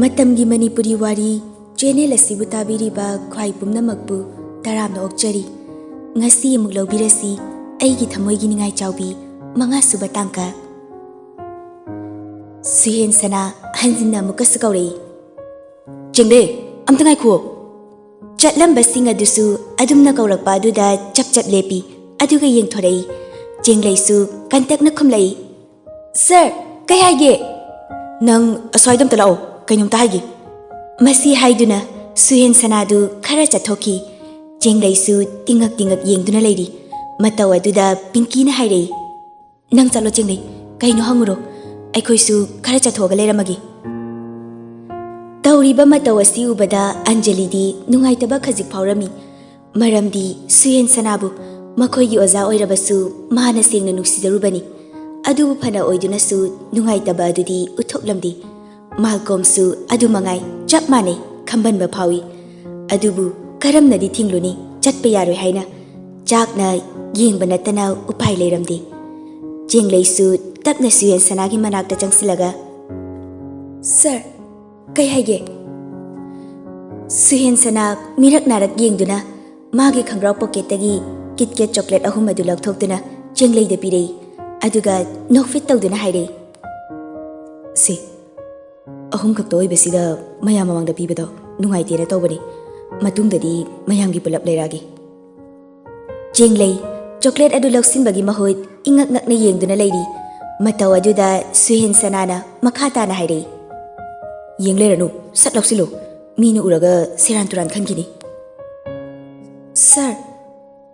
Matamgi Manipuri Wari channel asibu tabiriba khwai pumnamakpu taramna okchari ngasi amuk lobirasi Eigi Thamoigi Ningaichaobi manga suba tangka Suhen sana hanjinna mukas kaurei Jengle amta ngai kho Chatlam basing adusu adumna kaurakpa aduda chap lepi aduga yengthorei Jengle su kantakna khumlei Sir kai haige Nang aswaidam talao kainom ta haige Masi haiduna Suhen sanadu khara chathoki Jenglei su tingak yengduna leiri mataw aduda pinki na hairei Nang chalo jenglei kaino hanguro Aikhoi su khara chathoga leiramagi Tauriba mataw asi ubada Anjali di nungaitaba khajik phaurami maramdi Suhen sanabu makhoigi oza oirabasu mahana sengna nuksidarubani Adubu phana oiduna su nungaitaba adudi uthoklamdi Malcolm su adu mangai chap mane khamban ba phawi adubu karamna di thingluni chatpa yaroi haina chakna yengba natana upai leiramdi jenglei su tapna Suhen sanagi manakta changsilaga Sir kai haige Suhen sana mirak narak yengduna magi khangrau pocket tagi KitKat chocolate ahum adu lakthoktuna jenglei da pirei aduga nokfit tawduna hairei si ahum khakto oibasida mayam mamangda pibado nungaitera tawbani matungdadi mayamgi pulap leiragi jenglei chocolate adu laksinbagi mahoit ingak ngakna yengduna leiri mataw aduda Suhen sanana makhata na hairei yengleranu sat laksilo minu uraga seran turan khankini Sir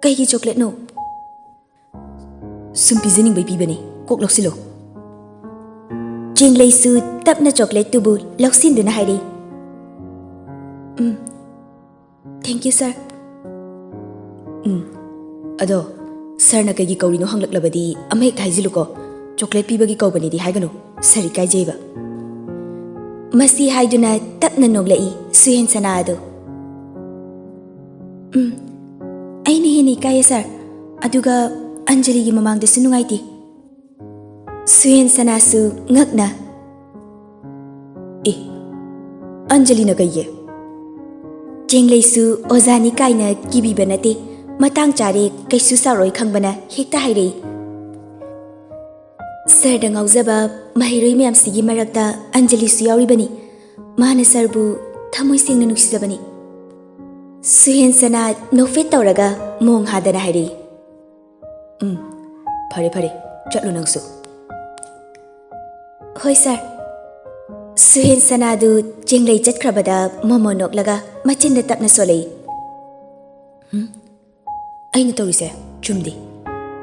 kaigi chocolate no sum pizening bai pibani kok laksilo jenglei su tapna chocolate tubu laksinduna hairei Thank you sir ado sir na kaigi kaurino hanglaklabadi amhek thaijiluko chocolate pibagi kaubani di haigano sari kai jeiba Masi haiduna tapna noglai Suhen sana ado Aini hini kaya sir aduga Anjali gi mamangda sunungaiti Suhen sana su ngakna Anjali na kaiye jenglei su ozani kaina kibiba nate matang chare kaisu saroi khangbana hekta hairei Sir da ngauzaba mahiroi mayam sigi marakta Anjali su yauribani mana sarbu thamoi sengna nuksijabani Suhen sana nofet tawraga mong hadana hairei Pare chatlo nangsu Hoi sir Suhen sanadu jenglei chatkrabada momo noklaga machinda tapna solei Aina tawrise chumdi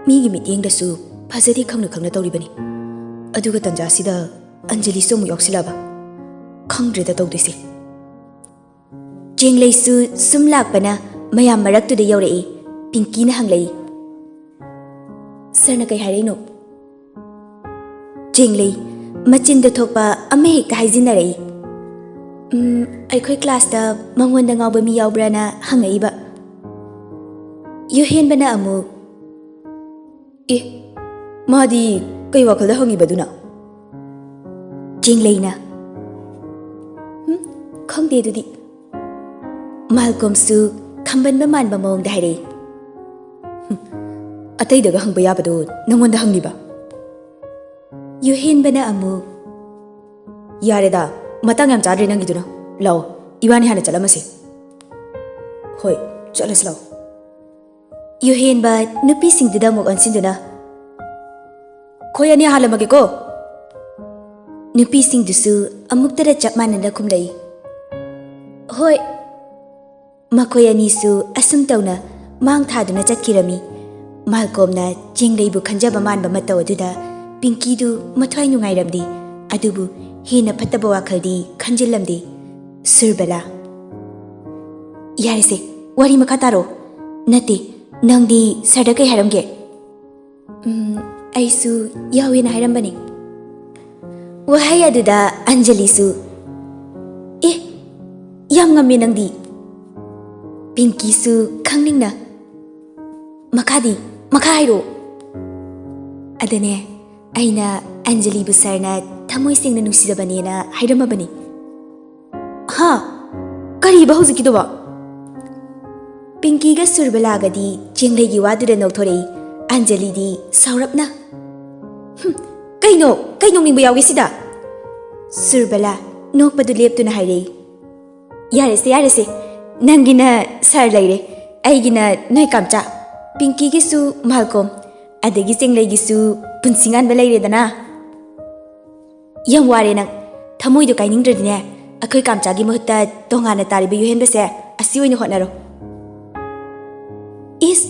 migi mityengda su phajadi khangna tawribani aduga tanjasida Anjali somu yoksilaba khangdreda tawdisi jenglei su sumlakpana mayam maraktuda yaurei pinki na hanglei Sir na kai hareino jenglei machinda thokpa amhek haijinarei aikhoi class da mangonda ngawba mi yawbrana hangaiba Yuhen bana amu madi kai wakhalda hangibaduna jenglei na khangde dudi Malcolm su khamban ba man ba mong da hairei atai daga hangba yabado nangonda hangiba Yuhen bana amu Yareda matang yam chadre nangiduna law iwani hana chalamase hoi chalas law Yuhen ba nupi singduda mok ansinduna khoyani halamage ko nupi singdusu amuktara chapmananda khumlei hoi makhoyani su asum tawna mang thaduna chatkirami Malcolm na jenglei bu khanjaba manba mataw aduda Pinky du mathwai nungairamdi adubu hena phattaba wakhaldi khanjillamdi surbala Yarese wari makataro nati nangdi sarda kai haramge aisu yawena hairambani wahai aduda Anjali su yam ngame nangdi Pinky su khangningna makha hairo adane Aina Anjali busarna thamoi sengna nungsijabani na hairamabani ꯀꯔꯤꯅꯣꯕ ꯍꯧꯖꯤꯛꯀꯤꯗꯨꯕꯣ? ꯄꯤꯡꯀꯤꯒ ꯁꯨꯔꯕꯂꯥꯒꯗꯤ ꯆꯦꯡꯂꯩꯒꯤ ꯋꯥꯗꯨꯗ ꯅꯣꯛꯊꯣꯔꯛꯏ꯫ ꯑꯟꯖꯂꯤꯗꯤ ꯁꯥꯎꯔꯞꯅ ꯀꯩꯅꯣ ꯅꯣꯛꯅꯤꯡꯕ ꯌꯥꯎꯒꯦ ꯁꯤꯗ? ꯁꯨꯔꯕꯂꯥ ꯅꯣꯛꯄꯗꯨ ꯂꯦꯞꯇꯨꯅ ꯍꯥꯏꯔꯛꯏ꯫ ꯌꯥꯔꯦꯁꯦ ꯅꯪꯒꯤꯅ sir ꯂꯩꯔꯦ, ꯑꯩꯒꯤꯅ ꯅꯣꯏ ꯀꯥꯝꯆꯥ, ꯄꯤꯡꯀꯤꯒꯤꯁꯨ ꯃꯥꯜꯀꯣꯝ, ꯑꯗꯒꯤ ꯆꯦꯡꯂꯩꯒꯤꯁꯨ ꯄꯨꯟꯁꯤꯉꯥꯟꯕ ꯂꯩꯔꯦꯗꯅ꯫ ꯌꯥꯝ ꯋꯥꯔꯦ ꯅꯪ, ꯊꯃꯣꯏꯗꯣ ꯀꯥꯏꯅꯤꯡꯗ꯭ꯔꯗꯤꯅꯦ ꯑꯩꯈꯣꯏ ꯀꯥꯝꯆꯥꯒꯤ ꯃꯍꯨꯠꯇ ꯇꯣꯉꯥꯟꯅ ꯇꯥꯔꯤꯕ ꯌꯨꯍꯦꯟꯕꯁꯦ ꯑꯁꯤ ꯑꯣꯏꯅ ꯍꯣꯠꯅꯔꯣ꯫ ꯏꯁ,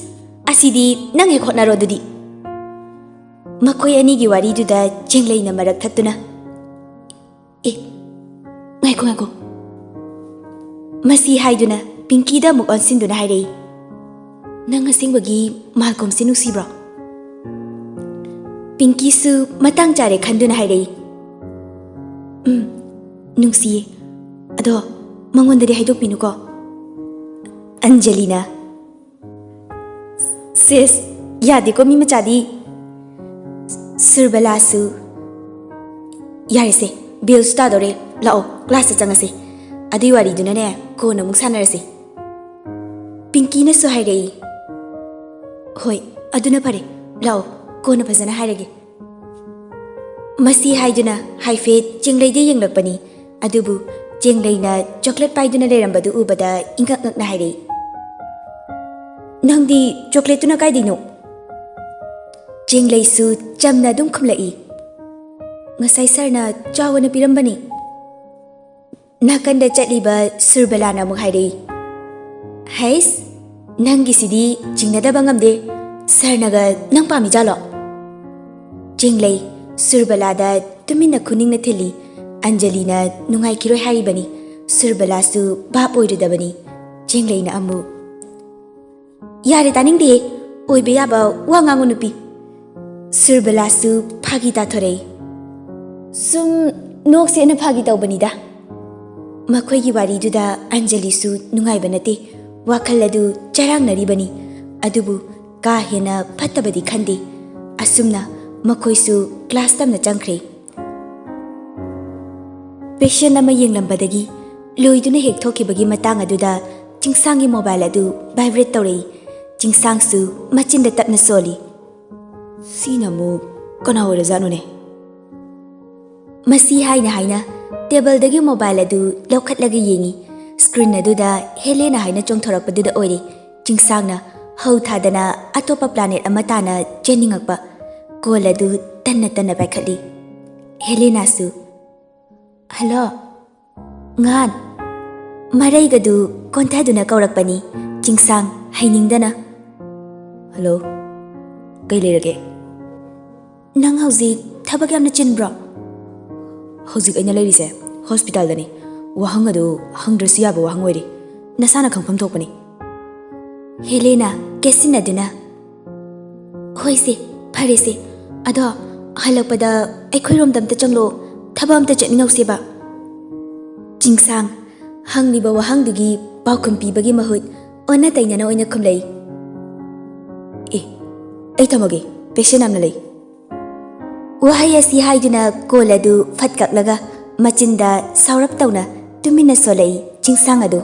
ꯑꯁꯤꯗꯤ ꯅꯪ ꯍꯦꯛ ꯍꯣꯠꯅꯔꯣ ꯑꯗꯨꯗꯤ꯫ ꯃꯈꯣꯏ ꯑꯅꯤꯒꯤ ꯋꯥꯔꯤꯗꯨꯗ ꯆꯦꯡꯂꯩꯅ ꯃꯔꯛ ꯊꯠꯇꯨꯅ ꯉꯥꯏꯈꯣ ꯃꯁꯤ ꯍꯥꯏꯗꯨꯅ ꯄꯤꯡꯀꯤꯗ ꯑꯃꯨꯛ ꯑꯣꯟꯁꯤꯟꯗꯨꯅ ꯍꯥꯏꯔꯛꯏ꯫ ꯅꯪ ꯑꯁꯦꯡꯕꯒꯤ ꯃꯥꯜꯀꯣꯝꯁꯦ ꯅꯨꯡꯁꯤꯕ꯭ꯔꯣ? ꯄꯤꯡꯀꯤꯁꯨ ꯃꯇꯥꯡ ꯆꯥꯔꯦ ꯈꯟꯗꯨꯅ ꯍꯥꯏꯔꯛꯏ꯫ ꯅꯨꯡꯁꯤꯌꯦ, ꯑꯗꯣ ꯃꯉꯣꯟꯗꯗꯤ ꯍꯥꯏꯗꯣꯛꯄꯤꯅꯨꯀꯣ꯫ ꯑꯟꯖꯂꯤꯅ ꯁꯤꯁ ꯌꯥꯗꯦꯀꯣ ꯃꯤ ꯃꯆꯥꯗꯤ꯫ ꯁꯨꯔꯕꯂꯥꯁꯨ ꯌꯥꯔꯦꯁꯦ, ꯕꯦꯜꯁꯨ ꯇꯥꯗꯧꯔꯦ, ꯂꯥꯛꯑꯣ ꯀ꯭ꯂꯥꯁꯇ ꯆꯪꯉꯁꯦ, ꯑꯗꯨꯏ ꯋꯥꯔꯤꯗꯨꯅꯅꯦ ꯀꯣꯟꯅ ꯑꯃꯨꯛ ꯁꯥꯟꯅꯔꯁꯦ꯫ ꯄꯤꯡꯀꯤꯅꯁꯨ ꯍꯥꯏꯔꯛꯏ꯫ ꯍꯣꯏ ꯑꯗꯨꯅ ꯐꯔꯦ, ꯂꯥꯛꯑꯣ ꯀꯣꯟꯅ ꯐꯖꯅ ꯍꯥꯏꯔꯒꯦ꯫ ꯃꯁꯤ ꯍꯥꯏꯗꯨꯅ ꯍꯥꯏꯐꯦꯠ ꯆꯦꯡꯂꯩꯗ ꯌꯦꯡꯂꯛꯄꯅꯤ, ꯑꯗꯨꯕꯨ ꯆꯦꯡꯂꯩꯅ ꯆꯣꯀ꯭ꯂꯦꯠ ꯄꯥꯏꯗꯨꯅ ꯂꯩꯔꯝꯕꯗꯨ ꯎꯕꯗ ꯏꯪꯉꯛ ꯉꯛꯅ ꯍꯥꯏꯔꯛꯏ꯫ ꯅꯪꯗꯤ ꯆꯣꯀ꯭ꯂꯦꯠꯇꯨꯅ ꯀꯥꯏꯗꯩꯅꯣ? ꯆꯦꯡꯂꯩꯁꯨ ꯆꯝꯅ ꯑꯗꯨꯝ ꯈꯨꯝꯂꯛꯏ꯫ ꯉꯁꯥꯏ ꯁꯔꯅ ꯆꯥꯎꯅ ꯄꯤꯔꯝꯕꯅꯤ꯫ ꯅꯥꯀꯟꯗ ꯆꯠꯂꯤꯕ ꯁꯨꯔꯕꯂꯥꯅ ꯑꯃꯨꯛ ꯍꯥꯏꯔꯛꯏ꯫ ꯍꯩꯁ, ꯅꯪꯒꯤꯁꯤꯗꯤ ꯆꯤꯡꯅꯗꯕ ꯉꯝꯗꯦ, ꯁꯔꯅꯒ ꯅꯪ ꯄꯥꯝꯃꯤꯖꯥꯠꯂꯣ? ꯆꯦꯡꯂꯩ ꯁꯨꯔꯕꯂꯥꯗ ꯇꯨꯃꯤꯟꯅ ꯈꯨꯅꯤꯡꯅ ꯊꯤꯜꯂꯤ꯫ ꯑꯟꯖꯂꯤꯅ ꯅꯨꯡꯉꯥꯏꯈꯤꯔꯣꯏ ꯍꯥꯏꯔꯤꯕꯅꯤ, ꯁꯨꯔꯕꯂꯥꯁꯨ ꯚꯥꯞ ꯑꯣꯏꯔꯨꯗꯕꯅꯤ꯫ ꯆꯦꯡꯂꯩꯅ ꯑꯃꯨꯛ ꯌꯥꯔꯦ ꯇꯥꯅꯤꯡꯗꯦ, ꯑꯣꯏꯕ ꯌꯥꯕ ꯋꯥ ꯉꯥꯡꯉꯨ ꯅꯨꯄꯤ꯫ ꯁꯨꯔꯕꯂꯥꯁꯨ ꯐꯥꯒꯤ ꯇꯥꯊꯣꯔꯛꯏ꯫ ꯁꯨꯝ ꯅꯣꯛꯁꯦꯅ ꯐꯥꯒꯤ ꯇꯧꯕꯅꯤꯗ꯫ ꯃꯈꯣꯏꯒꯤ ꯋꯥꯔꯤꯗꯨꯗ ꯑꯟꯖꯂꯤꯁꯨ ꯅꯨꯡꯉꯥꯏꯕ ꯅꯠꯇꯦ, ꯋꯥꯈꯜ ꯑꯗꯨ ꯆꯔꯥꯡꯅꯔꯤꯕꯅꯤ, ꯑꯗꯨꯕꯨ ꯀꯥ ꯍꯦꯟꯅ ꯐꯠꯇꯕꯗꯤ ꯈꯟꯗꯦ꯫ ꯑꯁꯨꯝꯅ ꯃꯈꯣꯏꯁꯨ ꯀ꯭ꯂꯥꯁ ꯇꯝꯅ ꯆꯪꯈ꯭ꯔꯦ꯫ ꯄꯦꯁꯦꯟ ꯑꯃ ꯌꯦꯡꯂꯝꯕꯗꯒꯤ ꯂꯣꯏꯗꯨꯅ ꯍꯦꯛ ꯊꯣꯛꯈꯤꯕꯒꯤ ꯃꯇꯥꯡ ꯑꯗꯨꯗ ꯆꯤꯡꯁꯥꯡꯒꯤ ꯃꯣꯕꯥꯏꯜ ꯑꯗꯨ ꯚꯥꯏꯕ꯭ꯔꯦꯠ ꯇꯧꯔꯛꯏ꯫ ꯆꯤꯡꯁꯥꯡꯁꯨ ꯃꯆꯤꯟꯗ ꯇꯞꯅ ꯁꯣꯜꯂꯤ꯫ ꯁꯤꯅ ꯑꯃꯨꯛ ꯀꯅꯥ ꯑꯣꯏꯔꯖꯥꯠꯅꯣꯅꯦ? ꯃꯁꯤ ꯍꯥꯏꯅ ꯇꯦꯕꯜꯗꯒꯤ ꯃꯣꯕꯥꯏꯜ ꯑꯗꯨ ꯂꯧꯈꯠꯂꯒ ꯌꯦꯡꯉꯤ꯫ ꯁ꯭ꯀ꯭ꯔꯤꯟ ꯑꯗꯨꯗ ꯍꯦꯂꯦꯅꯥ ꯍꯥꯏꯅ ꯆꯣꯡꯊꯣꯔꯛꯄꯗꯨꯗ ꯑꯣꯏꯔꯦ꯫ ꯆꯤꯡꯁꯥꯡꯅ ꯍꯧ ꯊꯥꯗꯅ ꯑꯇꯣꯞꯄ ꯄ꯭ꯂꯥꯅꯦꯠ ꯑꯃ ꯇꯥꯅ ꯆꯦꯟꯅꯤꯡꯉꯛꯄ꯫ ꯀꯣꯜ ꯑꯗꯨ ꯇꯟꯅ ꯄꯥꯏꯈꯠꯂꯤ꯫ ꯍꯦꯂꯦꯅꯥꯁꯨ ꯍꯜꯂꯣ ꯉꯥꯟ, ꯃꯔꯩꯒꯗꯨ ꯀꯣꯟꯊꯗꯨꯅ ꯀꯧꯔꯛꯄꯅꯤ꯫ ꯆꯤꯡꯁꯥꯡ ꯍꯩꯅꯤꯡꯗꯅ ꯍꯜꯂꯣ, ꯀꯩ ꯂꯩꯔꯒꯦ? ꯅꯪ ꯍꯧꯖꯤꯛ ꯊꯕꯛ ꯌꯥꯝꯅ ꯆꯤꯟꯕ꯭ꯔꯣ? ꯍꯧꯖꯤꯛ ꯑꯩꯅ ꯂꯩꯔꯤꯁꯦ ꯍꯣꯁꯄꯤꯇꯥꯜꯗꯅꯤ꯫ ꯋꯥꯍꯪ ꯑꯗꯨ ꯍꯪꯗ꯭ꯔꯁꯨ ꯌꯥꯕ ꯋꯥꯍꯪ ꯑꯣꯏꯔꯦ, ꯅꯁꯥꯅ ꯈꯪꯐꯝ ꯊꯣꯛꯄꯅꯤ꯫ ꯍꯦꯂꯦꯅꯥ ꯀꯦꯁꯤꯟꯅꯗꯨꯅ ꯍꯣꯏꯁꯦ ꯐꯔꯦꯁꯦ, ꯑꯗꯣ ꯍꯜꯂꯛꯄꯗ ꯑꯩꯈꯣꯏꯔꯣꯝꯗ ꯑꯝꯇ ꯆꯪꯂꯣ, ꯊꯕꯛ ꯑꯝꯇ ꯆꯠꯃꯤꯟꯅꯧꯁꯦꯕ꯫ ꯆꯤꯡꯁꯥꯡ ꯍꯪꯂꯤꯕ ꯋꯥꯍꯪꯗꯨꯒꯤ ꯄꯥꯎꯈꯨꯝ ꯄꯤꯕꯒꯤ ꯃꯍꯨꯠ ꯑꯣꯟꯅ ꯇꯩꯅꯅ ꯑꯣꯏꯅ ꯈꯨꯝꯂꯛꯏ꯫ ꯑꯩ ꯊꯝꯃꯒꯦ, ꯄꯦꯁꯦꯟ ꯌꯥꯝꯅ ꯂꯩ꯫ ꯋꯥꯍꯩ ꯑꯁꯤ ꯍꯥꯏꯗꯨꯅ ꯀꯣꯜ ꯑꯗꯨ ꯐꯠ ꯀꯛꯂꯒ ꯃꯆꯤꯟꯗ ꯁꯥꯎꯔꯞ ꯇꯧꯅ ꯇꯨꯃꯤꯟꯅ ꯁꯣꯜꯂꯛꯏ ꯆꯤꯡꯁꯥꯡ ꯑꯗꯨ꯫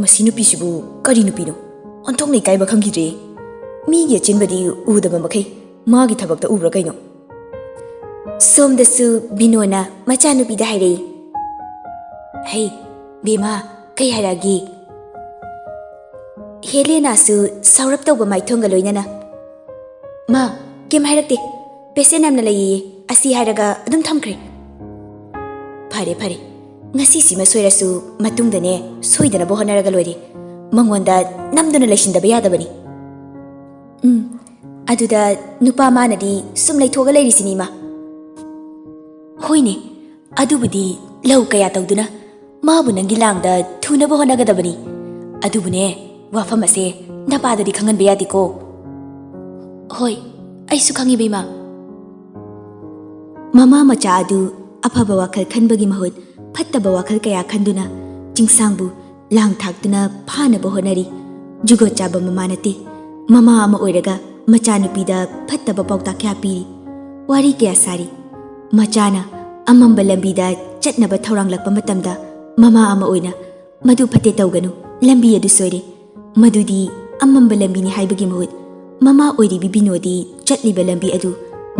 ꯃꯁꯤ ꯅꯨꯄꯤꯁꯤꯕꯨ ꯀꯔꯤ ꯅꯨꯄꯤꯅꯣ? ꯑꯣꯟꯊꯣꯛꯅ ꯏꯀꯥꯏꯕ ꯈꯪꯈꯤꯗ꯭ꯔꯦ꯫ ꯃꯤꯒꯤ ꯑꯆꯤꯟꯕꯗꯤ ꯎꯗꯕ ꯃꯈꯩ ꯃꯥꯒꯤ ꯊꯕꯛꯇ ꯎꯕ꯭ꯔꯥ ꯀꯩꯅꯣ? ꯁꯣꯝꯗꯁꯨ ꯕꯤꯅꯣꯅ ꯃꯆꯥꯅꯨꯄꯤꯗ ꯍꯥꯏꯔꯛꯏ꯫ ꯍꯩ ꯕꯦꯃꯥ, ꯀꯩ ꯍꯥꯏꯔꯛꯑꯒꯦ? ꯍꯦꯂꯦꯅꯥꯁꯨ ꯁꯥꯎꯔꯞ ꯇꯧꯕ ꯃꯥꯏꯊꯣꯡꯒ ꯂꯣꯏꯅꯅ ꯃꯥ ꯀꯩꯝ ꯍꯥꯏꯔꯛꯇꯦ, ꯄꯦꯁꯦꯟ ꯌꯥꯝꯅ ꯂꯩꯌꯦ ꯑꯁꯤ ꯍꯥꯏꯔꯒ ꯑꯗꯨꯝ ꯊꯝꯈ꯭ꯔꯦ꯫ ꯐꯔꯦ, ꯉꯁꯤꯁꯤꯃ ꯁꯣꯏꯔꯁꯨ ꯃꯇꯨꯡꯗꯅꯦ ꯁꯣꯏꯗꯅꯕ ꯍꯣꯠꯅꯔꯒ ꯂꯣꯏꯔꯦ꯫ ꯃꯉꯣꯟꯗ ꯅꯝꯗꯨꯅ ꯂꯩꯁꯤꯟꯗꯕ ꯌꯥꯗꯕꯅꯤ꯫ ꯑꯗꯨꯗ ꯅꯨꯄꯥ ꯃꯥꯅꯗꯤ ꯁꯨꯝ ꯂꯩꯊꯣꯛꯑꯒ ꯂꯩꯔꯤꯁꯤꯅꯤ ꯃꯥ꯫ ꯍꯣꯏꯅꯦ, ꯑꯗꯨꯕꯨꯗꯤ ꯂꯧ ꯀꯌా ꯇꯧꯗꯨꯅ ꯃꯥꯕꯨ ꯅꯪꯒꯤ ꯂꯥꯡꯗ ꯊꯨꯅꯕ ꯍꯣꯠꯅꯒꯗꯕꯅꯤ꯫ ꯑꯗꯨꯕꯨꯅꯦ, ꯋꯥꯐꯝ ꯑꯁꯦ ꯅꯄꯥꯗꯗꯤ ꯈꯪꯍꯟꯕ ꯌꯥꯗꯦꯀꯣ꯫ ꯍꯣꯏ, ꯑꯩꯁꯨ ꯈꯪꯉꯤ ꯕꯦꯃꯥ꯫ ꯃꯃꯥ ꯃꯆꯥ ꯑꯗꯨ ꯑꯐꯕ ꯋꯥꯈꯜ ꯈꯟꯕꯒꯤ ꯃꯍꯨꯠ ꯐꯠꯇꯕ ꯋꯥꯈꯜ ꯀꯌꯥ ꯈꯟꯗꯨꯅ ꯆꯤꯡꯁꯥꯡꯕꯨ ꯂꯥꯡ ꯊꯥꯛꯇꯨꯅ ꯐꯥꯅꯕ ꯍꯣꯠꯅꯔꯤ꯫ ꯖꯨꯒꯣꯠ ꯆꯥꯕ ꯃꯃꯥ ꯅꯠꯇꯦ꯫ ꯃꯃꯥ ꯑꯃ ꯑꯣꯏꯔꯒ ꯃꯆꯥꯅꯨꯄꯤꯗ ꯐꯠꯇꯕ ꯄꯥꯎꯇꯥꯛ ꯀꯌꯥ ꯄꯤꯔꯤ, ꯋꯥꯔꯤ ꯀꯌꯥ ꯁꯥꯔꯤ꯫ ꯃꯆꯥꯅ ꯑꯃꯝꯕ ꯂꯝꯕꯤꯗ ꯆꯠꯅꯕ ꯊꯧꯔꯥꯡꯂꯛꯄ ꯃꯇꯝꯗ ꯃꯃꯥ ꯑꯃ ꯑꯣꯏꯅ Madu phate tawganu lambi adu soire madudi amamba lambi ni haibagi mahut mama oiri bibinodi chatliba lambi adu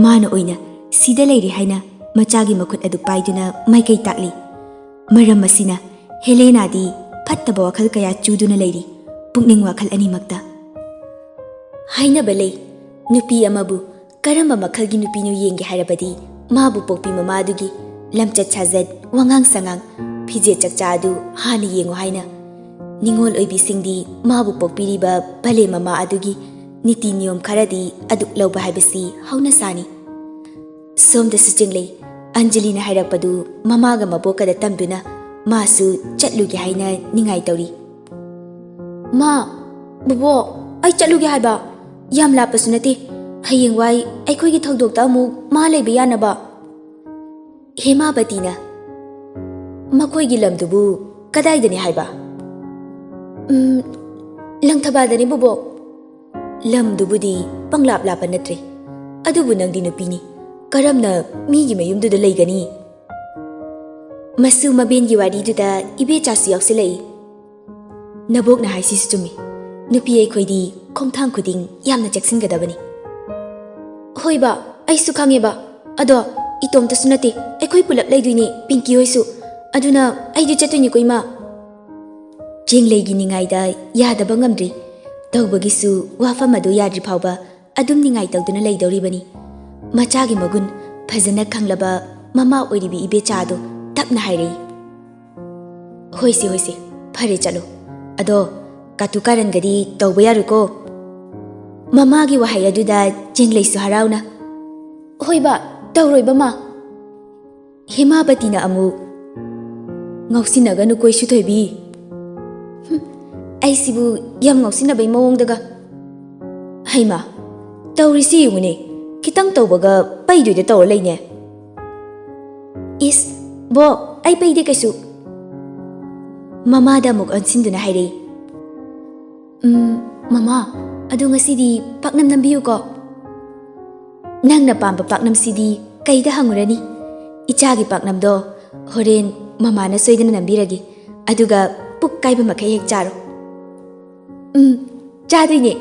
mana oina sida leiri haina machagi makhut adu paiduna maikai takli maram masina Helena di fattaba wakhal kaya chuduna leiri pukning wakhal animakta haina balai nupi amabu karamba makhalgi nupi nu yenge harabadi mabu pokpi mama adugi lamchat chazat wangang sangang phije chakcha adu hani yengo haina ningol oibi singdi mabu pokpiriba bale mama adugi niti niyom kharadi aduk lawba haibasi hauna sani somda suchinglei Anjali na hairakpadu mamaga mabokada tambuna masu chatlugi haina ningai tauri ma bubo ai chatlugi haiba yam lapasu nati hayeng wai aikoi gi thogdokta mu ma leiba yanaba Hemabatina makoi gi lamdubu kadai dani haiba Langthabadani bubo lamdubudi panglap lapa natre adubu nangdi nupini karamna migi mayumduda leigani masu mabengi wariduda ibe chasu yaksilai nabok na haisi chumi nupi aikhoidi khongthang khuding yamna chaksingadabani hoiba aisu khangeba ado itomta sunate aikhoi pulap leiduini pinki hoisu aduna aidu chatuni koima Jingleigi ningaida yadaba ngamdri tawbagisu wafam adu yadri phawba adum ningai tawduna leidoribani machagi magun phajana khanglaba mama oiribi ibe chado tapna hairei hoise phare chalo ado katukaran gadi tawba yaruko mama gi wahai aduda jingleisu harauna hoiba tawroiba ma Hemabatina amu ngausinaga nu koisu thoibi Aisibu yam ngausina bai mawongdaga Haima tawrisi yungune kitang tawbaga paiduida tawra leine Is bo ai paide kaisu Mama da muk ansinduna hairei Mama adu ngasidi paknam nambiyu ko Nangna pamba paknam sidi kaida hangurani Ichagi paknam do horen mama na soidana nambiragi aduga puk kaiba makai hek charo Chadoine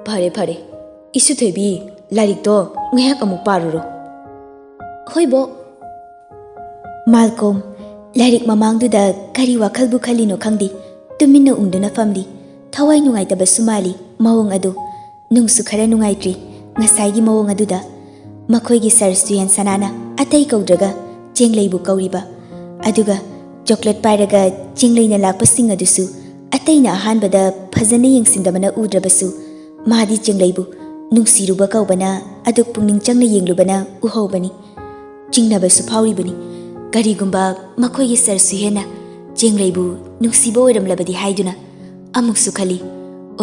Phare isu thoibi larik to ngayak amuk paruro Hoibo Malcolm larik mamangduda kari wakhalbu khalino khangdi tuminna ungduna famli thawai nungai taba sumali mawong adu nungsu khara nungai tri ngasai mawong aduda makhoi gi sarstuyan sanana atai kaudraga jengleibu kauriba aduga chocolate pairaga jingleina lakpasing adusu Ataina ahanbada phajana yengsindabana udrabasu madi jingleibu nungsiruba kaubana aduk pungning changna yenglubana uhobani jingnabasu phauribani garigumba makhoi gi sarsu hena jingleibu nungsiba oiramlabadi haiduna amuksu khali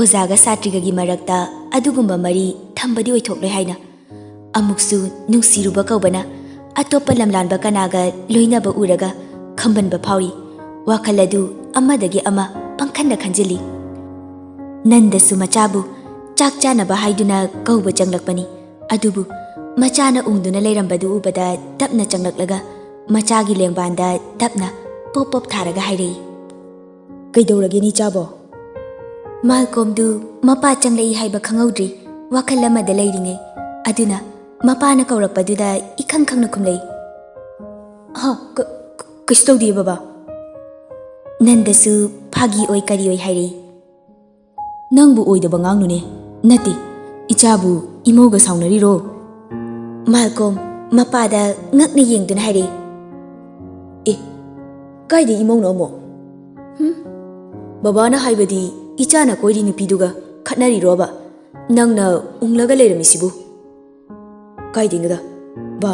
ozaga satriga gi marakta adugumba mari thambadi oithokle haina amuksu nungsiruba kaubana atopa lamlanba kanaga loinaba uraga khambanba phauri wakhaladu amadagi ama pangkhanna khanjili nandasu machabu chak chanaba haiduna kauba changlakpani adubu machana ungduna leirambadu ubada tapna changlaklaga machagi lengbanda tapna pop tharaga hairei kaidorage ni chabo Malcolm du mapa changlei haiba khangaudri wakhalama da leiringe aduna mapa na kaurakpaduda ikhang khangna khumlei ha kistodi baba Nandasu phagi oi kari oi hairei Nangbu oidaba ngangnune nati ichabu imoga saunari ro Malcolm mapada ngakni yengduna hairei kaide imongno mo baba na haibadi ichana koiri nupiduga khatnari roba nangna unglaga leiramisibu kaide ngada ba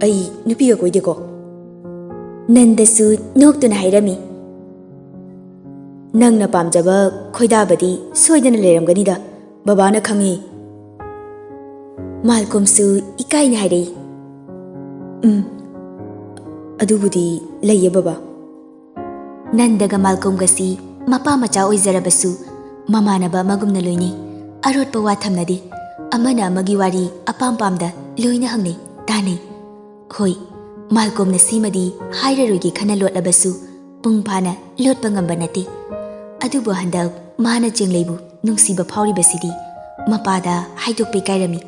ai nupiga koide ko Nandasu noktuna hairami Nangna pamjaba khoidabadi soidana leiramganida babana khangi Malcolm su ikaina hairei adubudi leiye baba Nandaga Malcolm gasi mapa macha oizarabasu mamanaba magumna loini arotpa wathamnadi amana amagi wari apam pamda loina hangnei tanei hoi Malcolm na simadi hairarogi khana lotlabasu ꯄꯨꯡ ꯐꯥꯅ ꯂꯣꯠꯄ ꯉꯝꯕ ꯅꯠꯇꯦ꯫ ꯑꯗꯨꯕꯨ ꯍꯟꯗꯛ ꯃꯥꯅ ꯆꯦꯡꯂꯩꯕꯨ ꯅꯨꯡꯁꯤꯕ ꯐꯥꯎꯔꯤꯕꯁꯤꯗꯤ ꯃꯄꯥꯗ ꯍꯥꯏꯗꯣꯛꯄ ꯏꯀꯥꯏꯔꯝꯃꯤ꯫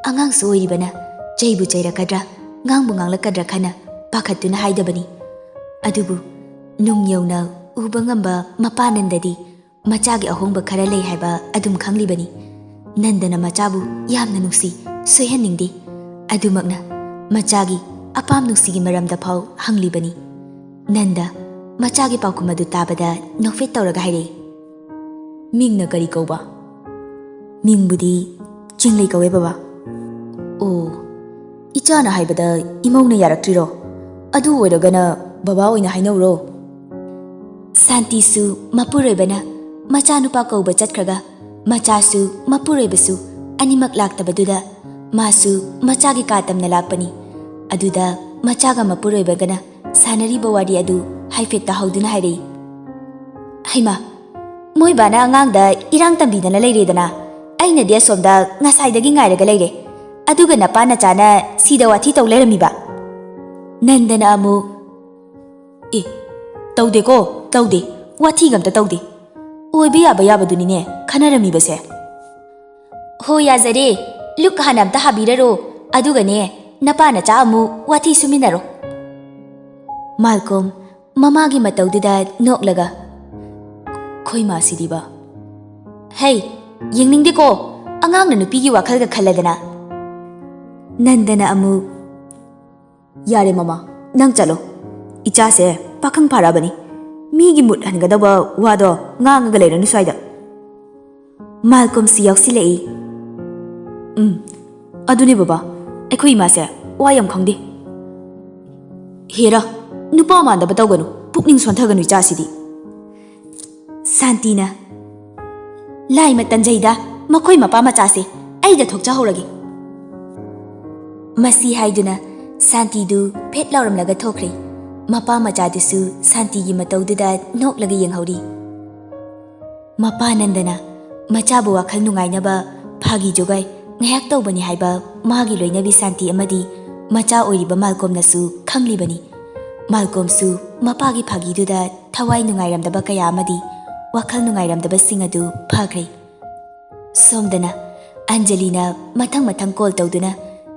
ꯑꯉꯥꯡꯁꯨ ꯑꯣꯏꯔꯤꯕꯅ ꯆꯩꯕꯨ ꯆꯩꯔꯛꯀꯗ꯭ꯔꯥ ꯉꯥꯡꯕꯨ ꯉꯥꯡꯂꯛꯀꯗ꯭ꯔꯥ ꯈꯟꯅ ꯄꯥꯈꯠꯇꯨꯅ ꯍꯥꯏꯗꯕꯅꯤ꯫ ꯑꯗꯨꯕꯨ ꯅꯨꯡ ꯌꯧꯅ ꯎꯕ ꯉꯝꯕ ꯃꯄꯥ ꯅꯟꯗꯗꯤ ꯃꯆꯥꯒꯤ ꯑꯍꯣꯡꯕ ꯈꯔ ꯂꯩ ꯍꯥꯏꯕ ꯑꯗꯨꯝ ꯈꯪꯂꯤꯕꯅꯤ꯫ ꯅꯟꯗꯅ ꯃꯆꯥꯕꯨ ꯌꯥꯝꯅ ꯅꯨꯡꯁꯤ, ꯁꯣꯏꯍꯟꯅꯤꯡꯗꯦ꯫ ꯑꯗꯨꯃꯛꯅ ꯃꯆꯥꯒꯤ ꯑꯄꯥꯝ ꯅꯨꯡꯁꯤꯒꯤ ꯃꯔꯝꯗ ꯐꯥꯎ ꯍꯪꯂꯤꯕꯅꯤ꯫ ꯅꯟꯗ ꯃꯆꯥꯒꯤ ꯄꯥꯎꯈꯨꯝ ꯑꯗꯨ ꯇꯥꯕꯗ ꯅꯣꯛꯐꯦꯠ ꯇꯧꯔꯒ ꯍꯥꯏꯔꯛꯏ, "ꯃꯤꯡꯅ ꯀꯔꯤ ꯀꯧꯕ?" "ꯃꯤꯡꯕꯨꯗꯤ ꯆꯤꯡꯂꯩ ꯀꯧꯋꯦ ꯕꯕꯥ." "ꯑꯣ, ꯏꯆꯥꯅ ꯍꯥꯏꯕꯗ ꯏꯃꯧꯅ ꯌꯥꯔꯛꯇ꯭ꯔꯤꯔꯣ? ꯑꯗꯨ ꯑꯣꯏꯔꯒꯅ ꯕꯕꯥ ꯑꯣꯏꯅ ꯍꯥꯏꯅꯧꯔꯣ." ꯁꯥꯟꯇꯤꯁꯨ ꯃꯄꯨꯔꯣꯏꯕꯅ ꯃꯆꯥꯅꯨꯄꯥ ꯀꯧꯕ ꯆꯠꯈ꯭ꯔꯒ ꯃꯆꯥꯁꯨ ꯃꯄꯨꯔꯣꯏꯕꯁꯨ ꯑꯅꯤꯃꯛ ꯂꯥꯛꯇꯕꯗꯨꯗ ꯃꯥꯁꯨ ꯃꯆꯥꯒꯤ ꯀꯥ ꯇꯝꯅ ꯂꯥꯛꯄꯅꯤ꯫ ꯑꯗꯨꯗ ꯃꯆꯥꯒ ꯃꯄꯨꯔꯣꯏꯕꯒꯅ ꯁꯥꯟꯅꯔꯤꯕ ꯋꯥꯔꯤ ꯑꯗꯨ ꯍꯥꯏꯐꯦꯠ ꯇꯥꯍꯧꯗꯨꯅ ꯍꯥꯏꯔꯛꯏ, "ꯍꯩꯃꯥ, ꯃꯣꯏ ꯕꯥꯅ ꯑꯉꯥꯡꯗ ꯏꯔꯥꯡ ꯇꯝꯕꯤꯗꯅ ꯂꯩꯔꯦꯗꯅ ꯑꯩꯅꯗꯤ ꯑꯁꯣꯝꯗ ꯉꯁꯥꯏꯗꯒꯤ ꯉꯥꯏꯔꯒ ꯂꯩꯔꯦ, ꯑꯗꯨꯒ ꯅꯄꯥ ꯅꯆꯥꯅ ꯁꯤꯗ ꯋꯥꯊꯤ ꯇꯧ ꯂꯩꯔꯝꯃꯤꯕ." ꯅꯟꯗꯅ ꯑꯃꯨꯛ, "ꯑꯦ, ꯇꯧꯗꯦꯀꯣ, ꯇꯧꯗꯦ, ꯋꯥꯊꯤꯒ ꯑꯝꯇ ꯇꯧꯗꯦ. ꯑꯣꯏꯕ ꯌꯥꯕ ꯌꯥꯕꯗꯨꯅꯤꯅꯦ ꯈꯟꯅꯔꯝꯃꯤꯕꯁꯦ." "ꯍꯣ, ꯌꯥꯖꯔꯦ. ꯂꯨꯛ ꯍꯥꯟꯅ ꯑꯝꯇ ꯍꯥꯕꯤꯔꯔꯣ, ꯑꯗꯨꯒꯅꯦ ꯅꯄꯥ ꯅꯆꯥ ꯑꯃꯨꯛ ꯋꯥꯊꯤ ꯁꯨꯃꯤꯟꯅꯔꯣ." ꯃꯥꯜꯀꯣꯝ ꯃꯃꯥꯒꯤ ꯃꯇꯧꯗꯨꯗ ꯅꯣꯛꯂꯒ, "ꯈꯣꯏ ꯃꯥꯁꯤꯗꯤꯕ." "ꯍꯩ, ꯌꯦꯡꯅꯤꯡꯗꯦꯀꯣ, ꯑꯉꯥꯡꯅ ꯅꯨꯄꯤꯒꯤ ꯋꯥꯈꯜꯒ ꯈꯜꯂꯗꯅ." ꯅꯟꯗꯅ ꯑꯃꯨꯛ, "ꯌꯥꯔꯦ ꯃꯃꯥ, ꯅꯪ ꯆꯠꯂꯣ. ꯏꯆꯥꯁꯦ ꯄꯥꯈꯪ ꯐꯥꯔꯛꯑꯕꯅꯤ. ꯃꯤꯒꯤ ꯃꯨꯠ ꯍꯟꯒꯗꯕ ꯋꯥꯗꯣ ꯉꯥꯡꯉꯒ ꯂꯩꯔꯅꯨ ꯁ꯭ꯋꯥꯏꯗ." ꯃꯥꯜꯀꯣꯝꯁꯨ ꯌꯥꯎꯁꯤꯜꯂꯛꯏ, "ꯑꯗꯨꯅꯦ ꯕꯕꯥ, ꯑꯩꯈꯣꯏ ꯏꯃꯥꯁꯦ ꯋꯥ ꯌꯥꯝ ꯈꯪꯗꯦ." "ꯍꯦꯔꯥ, ꯅꯨꯄꯥ ꯃꯥꯟꯗꯕ ꯇꯧꯒꯅꯨ, ꯄꯨꯛꯅꯤꯡ ꯁꯣꯟꯊꯒꯅꯨ ꯏꯆꯥꯁꯤꯗꯤ." ꯁꯥꯟꯇꯤꯅ, "ꯂꯥꯏꯃ ꯇꯟꯖꯩꯗ, ꯃꯈꯣꯏ ꯃꯄꯥ ꯃꯆꯥꯁꯦ ꯑꯩꯗ ꯊꯣꯛꯆꯍꯧꯔꯒꯦ." ꯃꯁꯤ ꯍꯥꯏꯗꯨꯅ ꯁꯥꯟꯇꯤꯗꯨ ꯐꯦꯠ ꯂꯥꯎꯔꯝꯂꯒ ꯊꯣꯛꯈ꯭ꯔꯦ꯫ ꯃꯄꯥ ꯃꯆꯥꯗꯨꯁꯨ ꯁꯥꯟꯇꯤꯒꯤ ꯃꯇꯧꯗꯨꯗ ꯅꯣꯛꯂꯒ ꯌꯦꯡꯍꯧꯔꯤ꯫ ꯃꯄꯥ ꯅꯟꯗꯅ ꯃꯆꯥꯕꯨ ꯋꯥꯈꯜ ꯅꯨꯡꯉꯥꯏꯅꯕ ꯐꯥꯒꯤ ꯖꯣꯒꯥꯏ ꯉꯥꯏꯍꯥꯛ ꯇꯧꯕꯅꯤ ꯍꯥꯏꯕ ꯃꯥꯒꯤ ꯂꯣꯏꯅꯕꯤ ꯁꯥꯟꯇꯤ ꯑꯃꯗꯤ ꯃꯆꯥ ꯑꯣꯏꯔꯤꯕ ꯃꯥꯜꯀꯣꯝꯅꯁꯨ ꯈꯪꯂꯤꯕꯅꯤ꯫ ꯃꯥꯜꯀꯣꯝꯁꯨ ꯃꯄꯥꯒꯤ ꯐꯥꯒꯤꯗꯨꯗ ꯊꯋꯥꯏ ꯅꯨꯡꯉꯥꯏꯔꯝꯗꯕ ꯀꯌꯥ ꯑꯃꯗꯤ ꯋꯥꯈꯜ ꯅꯨꯡꯉꯥꯏꯔꯝꯗꯕꯁꯤꯡ ꯑꯗꯨ ꯐꯈ꯭ꯔꯦ꯫ ꯁꯣꯝꯗꯅ ꯑꯟꯖꯂꯤꯅ ꯃꯊꯪ ꯃꯊꯪ ꯀꯣꯜ ꯇꯧꯗꯨꯅ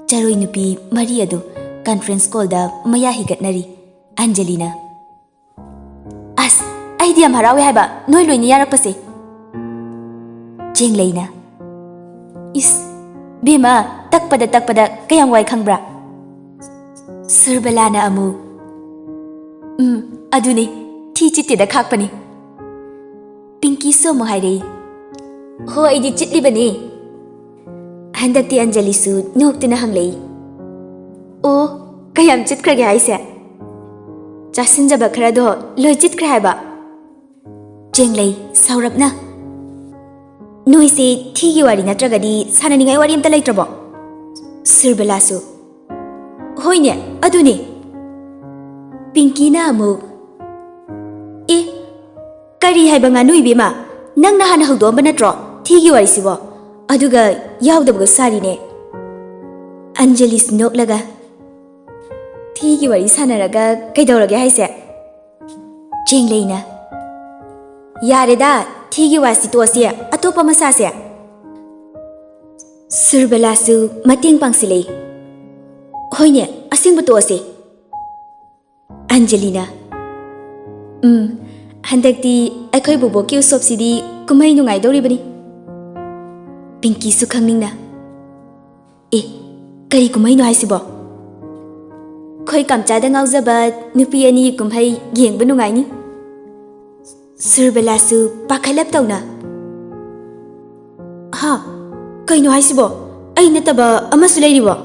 ꯆꯔꯣꯏ ꯅꯨꯄꯤ ꯃꯔꯤ ꯑꯗꯨ ꯀꯟꯐꯔꯦꯟꯁ ꯀꯣꯜꯗ ꯃꯌꯥ ꯍꯤꯒꯠꯅꯔꯤ꯫ ꯑꯟꯖꯂꯤꯅ, "ꯑꯁ, ꯑꯩꯗꯤ ꯌꯥꯝ ꯍꯔꯥꯎꯋꯦ ꯍꯥꯏꯕ ꯅꯣꯏ ꯂꯣꯏꯅ ꯌꯥꯔꯛꯄꯁꯦ." ꯆꯦꯡꯂꯩꯅ, "ꯏꯁ, ꯕꯦꯝꯃ, ꯇꯛꯄꯗ ꯇꯛꯄꯗ ꯀꯌꯥꯝ ꯋꯥꯏ ꯈꯪꯕ꯭ꯔꯥ?" ꯁꯨꯔꯕꯂꯥꯅ ꯑꯃꯨꯛ, "ꯑꯗꯨꯅꯦ, ꯊꯤ ꯆꯤꯠꯇꯦꯗ ꯈꯥꯛꯄꯅꯤ." ꯄꯤꯡꯀꯤꯁꯨ ꯑꯃꯨꯛ ꯍꯥꯏꯔꯛꯏ, "ꯍꯣ, ꯑꯩꯗꯤ ꯆꯤꯠꯂꯤꯕꯅꯤ." ꯍꯟꯗꯛꯇꯤ ꯑꯟꯖꯂꯤꯁꯨ ꯅꯣꯛꯇꯨꯅ ꯍꯪꯂꯛꯏ, "ꯑꯣ, ꯀꯌꯥꯝ ꯆꯤꯠꯈ꯭ꯔꯒꯦ ꯍꯥꯏꯁꯦ?" "ꯆꯥꯁꯤꯟꯖꯕ ꯈꯔꯗꯣ ꯂꯣꯏ ꯆꯤꯠꯈ꯭ꯔꯦ ꯍꯥꯏꯕ." ꯆꯦꯡꯂꯩ ꯁꯥꯎꯔꯞꯅ, "ꯅꯣꯏꯁꯦ ꯊꯤꯒꯤ ꯋꯥꯔꯤ ꯅꯠꯇ꯭ꯔꯒꯗꯤ ꯁꯥꯟꯅꯅꯤꯡꯉꯥꯏ ꯋꯥꯔꯤ ꯑꯝꯇ ꯂꯩꯇ꯭ꯔꯕꯣ?" ꯁꯨꯔꯕꯂꯥꯁꯨ, "ꯍꯣꯏꯅꯦ, ꯑꯗꯨꯅꯦ." ꯄꯤꯡꯀꯤꯅ ꯑꯃꯨꯛ, "ꯑꯦ, ꯀꯔꯤ ꯍꯥꯏꯕ ꯉꯥꯅꯨ ꯏꯕꯦꯝꯃ, ꯅꯪꯅ ꯍꯥꯟꯅ ꯍꯧꯗꯣꯛꯑꯝꯕ ꯅꯠꯇ꯭ꯔꯣ ꯊꯤꯒꯤ ꯋꯥꯔꯤꯁꯤꯕꯣ, ꯑꯗꯨꯒ ꯌꯥꯎꯗꯕꯒ ꯁꯥꯔꯤꯅꯦ." ꯑꯟꯖꯂꯤꯁꯨ ꯅꯣꯛꯂꯒ, "ꯊꯤꯒꯤ ꯋꯥꯔꯤ ꯁꯥꯟꯅꯔꯒ ꯀꯩꯗꯧꯔꯒꯦ ꯍꯥꯏꯁꯦ?" ꯆꯦꯡꯂꯩꯅ, "ꯌꯥꯔꯦꯗ, ꯊꯤꯒꯤ ꯋꯥꯁꯤ ꯇꯣꯛꯑꯁꯤ, ꯑꯇꯣꯞꯄ ꯑꯃ ꯁꯥꯁꯦ." ꯁꯨꯔꯕꯂꯥꯁꯨ ꯃꯇꯦꯡ ꯄꯥꯡꯁꯤꯜꯂꯛꯏ, "ꯍꯣꯏꯅꯦ, ꯑꯁꯦꯡꯕ ꯇꯣꯛꯑꯁꯤ." ꯑꯟꯖꯂꯤꯅ, ꯍꯟꯗꯛꯇꯤ ꯑꯩꯈꯣꯏ ꯕꯣꯕꯣꯛꯀꯤ ꯎꯁꯣꯞꯁꯤꯗꯤ ꯀꯨꯝꯍꯩ ꯅꯨꯡꯉꯥꯏꯗꯧꯔꯤꯕꯅꯤ." ꯄꯤꯡꯀꯤꯁꯨ ꯈꯪꯅꯤꯡꯅ, "ꯑꯦ, ꯀꯔꯤ ꯀꯨꯝꯍꯩꯅꯣ ꯍꯥꯏꯁꯤꯕꯣ?" "ꯈꯣꯏ ꯀꯝꯆꯥꯗ ꯉꯥꯎꯖꯕ ꯅꯨꯄꯤ ꯑꯅꯤꯒꯤ ꯀꯨꯝꯍꯩ ꯌꯦꯡꯕ ꯅꯨꯡꯉꯥꯏꯅꯤ." ꯁꯨꯔꯕꯂꯥꯁꯨ ꯄꯥꯈꯠꯂꯞ ꯇꯧꯅ, "ꯍꯥ, ꯀꯩꯅꯣ ꯍꯥꯏꯁꯤꯕꯣ? ꯑꯩ ꯅꯠꯇꯕ ꯑꯃꯁꯨ ꯂꯩꯔꯤꯕꯣ?"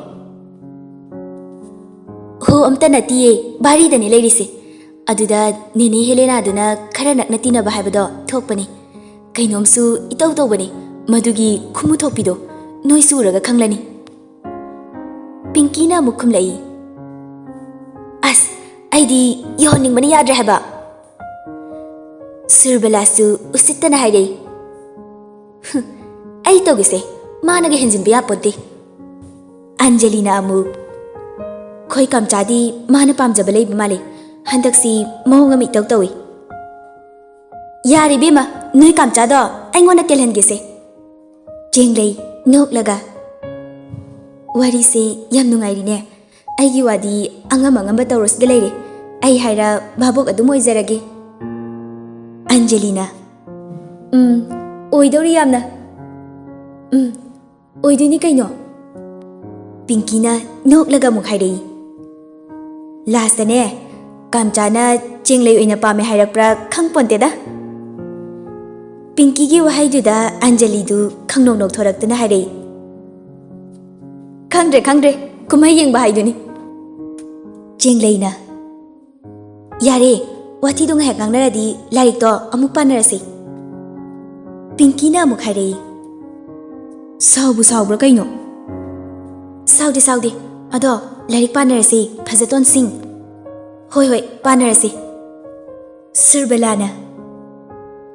"ꯍꯣ, ꯑꯝꯇ ꯅꯠꯇꯤꯌꯦ, ꯚꯥꯔꯤꯗꯅꯦ ꯂꯩꯔꯤꯁꯦ. ꯑꯗꯨꯗ ꯅꯦꯅꯦ ꯍꯦꯂꯦꯅꯥꯗꯨꯅ ꯈꯔ ꯅꯛꯅ ꯇꯤꯟꯅꯕ ꯍꯥꯏꯕꯗꯣ ꯊꯣꯛꯄꯅꯤ. ꯀꯩꯅꯣꯝꯁꯨ ꯏꯇꯧ ꯇꯧꯕꯅꯤ, ꯃꯗꯨꯒꯤ ꯈꯨꯃꯨ ꯊꯣꯛꯄꯤꯗꯣ ꯅꯣꯏꯁꯨ ꯎꯔꯒ ꯈꯪꯂꯅꯤ." ꯄꯤꯡꯀꯤꯅ ꯑꯃꯨꯛ ꯈꯨꯝꯂꯛꯏ, "ꯑꯁ, ꯑꯩꯗꯤ ꯌꯧꯍꯟꯅꯤꯡꯕꯅ ꯌꯥꯗ꯭ꯔꯦ ꯍꯥꯏꯕ." ꯁꯨꯔꯕꯂꯥꯁꯨ ꯎꯁꯤꯠꯇꯅ ꯍꯥꯏꯔꯛꯏ, "ꯑꯩ ꯇꯧꯒꯦꯁꯦ, ꯃꯥꯅꯒ ꯍꯦꯟꯖꯤꯟꯕ ꯌꯥꯄꯣꯠꯇꯦ." ꯑꯟꯖꯂꯤꯅ ꯑꯃꯨꯛ, "ꯈꯣꯏ ꯀꯝꯆꯥꯗꯤ ꯃꯥꯅ ꯄꯥꯝꯖꯕ ꯂꯩꯕ ꯃꯥꯜꯂꯦ, Handaksi mahong ami tau tawi. Yari bima, nui kamcha do, aingona telhan gese. Jenglei, nok laga. Wari se yam nungai ne. Aigi wadi angam angam batauros galere. Ai haira babok adum oizarage. Angelina. Oidori yamna. Oidini kaino. Pinkina nok laga muk hairei. Last ne, kamchana jenglei oina pame hairakpra khangponte da. Pinky gi wahai juda Anjali du khangnong nok thoraktana hairei. Khangdre, kumai yeng bahai duni. Jenglei na. Yare, wati dong hek ngangnaradi larik to amuk panarasi. Pinky na amuk hairei. Saubra kaino. Saudi. Ado, larik panarasi, phajaton sing. Hoi, panarasi. Sirbelana.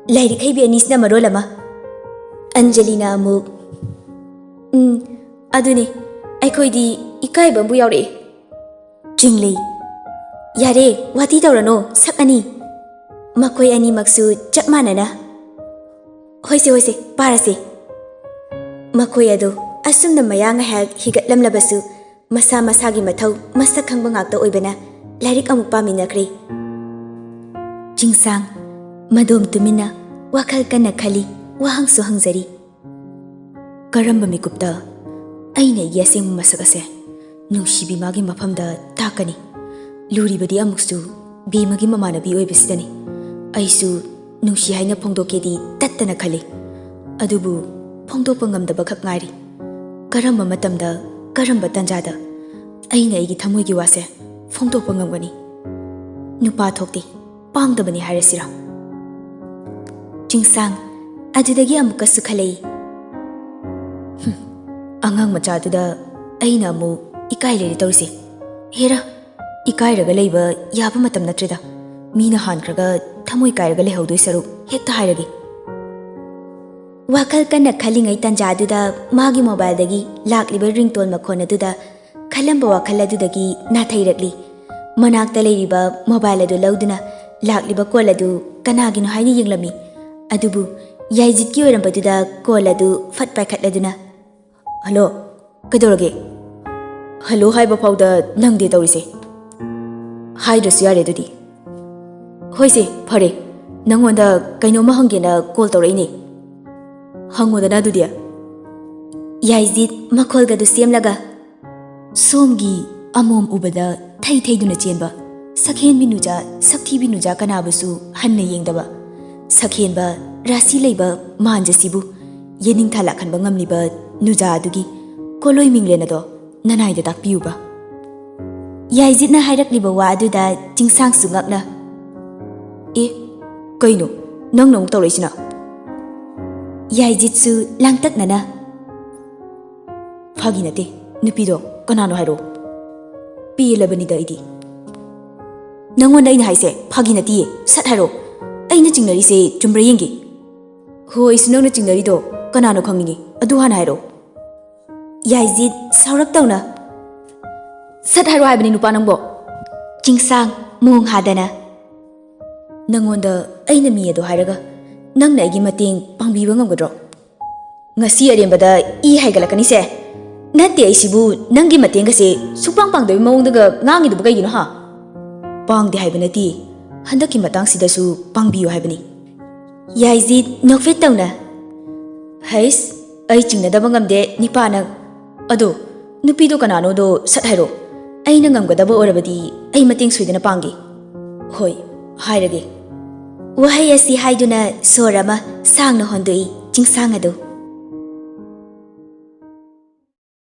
Larik haibi anisna marolama. Angelina amuk. Aduni, aikhoidi ikai bambu yaure. Jenglei. Yare, wati taurano, sak ani. Makoi ani maksu chap manana. Hoise, parase. Makoi ado, asumna mayanga hag higatlam labasu, masa-masagi mathau, masak khangba ngakta oibana, larik amuk paminakre. Jingsang, madom tumina, wakal kana khali, wahang su hangjari. Karamba mikupta, aina yaseng masakase, nungsibi magi mafamda takani. Luri badi amuksu, bimagi mamanabi oibisidani. Aisu, nungsi haina phongdokedi tattana khali. Adubu, phongdokpa ngamdaba khak ngari. Karamba matamda, karamba tanjada, aina Eigi Thamoigi wase, phongdokpa ngamgani. Nupa thokti, pangdabani hairasira. Jingsang, adudagi amuka sukhalei. Angang machaduda, aina amu ikai leri tawrisi. Hera, ikai raga leiba yaba matam natrida. Mina hankraga thamoi kai raga lehaudoi saruk hekta hairagi. Wakal kana khalingai tanjaduda magi mobile dagi lakliba ringtone makhon aduda khalamba wakal adudagi nathairakli. Manakta leiriba mobile adu lauduna lakliba call adu kanagino haini yenglami. Adubu yaijitki oirambaduda call adu fat paikhatladuna. Hello, kadorage? Hello haiba phauda nangde tawrise. Haidrasu yare dudi. Hoise, phare. Nangonda kainoma hangena call tawraini. Hangodana dudia. Yaijit makholga du semlaga. Somgi amom ubada thai duna chenba. Sakhen binuja, sakthi binuja kanabasu hanna yengdaba. Sakhen ba rasi leiba manjasibu. Yening thala khanba ngamliba nuja adugi koloi minglena do nanai da takpiuba. Yaijit na hairakliba wa aduda jingsang sungakna. Kaino nang tawraisina. Yaijitsu langtak nana. Phagi nate, nupido kanano hairo. Pilabani da idi. Nangonda ina haise phagi nati sat hairo. Aina chingnari se chumbre yengi. Hoi sunong na chingnari do kanano khangini adu hana hairo. Yaijit saurak tawna. Sat hairo haibani nupa nangbo. Jingsang mung hadana. Nangonda aina mi ado hairaga. Nang na igi mateng pangbiba ngamgadro. Ngasi arembada haigalakani se. Nate aisibu nangi mateng gase supang pangdabi mawongdaga ngangiduba kaigino ha. Pangde haibanati handaki matang sidasu pangbiyo haibani. Yaijit nokfet tawna. Hais, ai chingnadaba ngamde nipana. Ado, nupido kanano do sat hairo. Aina ngamgadaba orabadi ai mateng soidana pangi. Hoi, hairage. Wahai asi haiduna sorama sangna hondoi jingsang adu.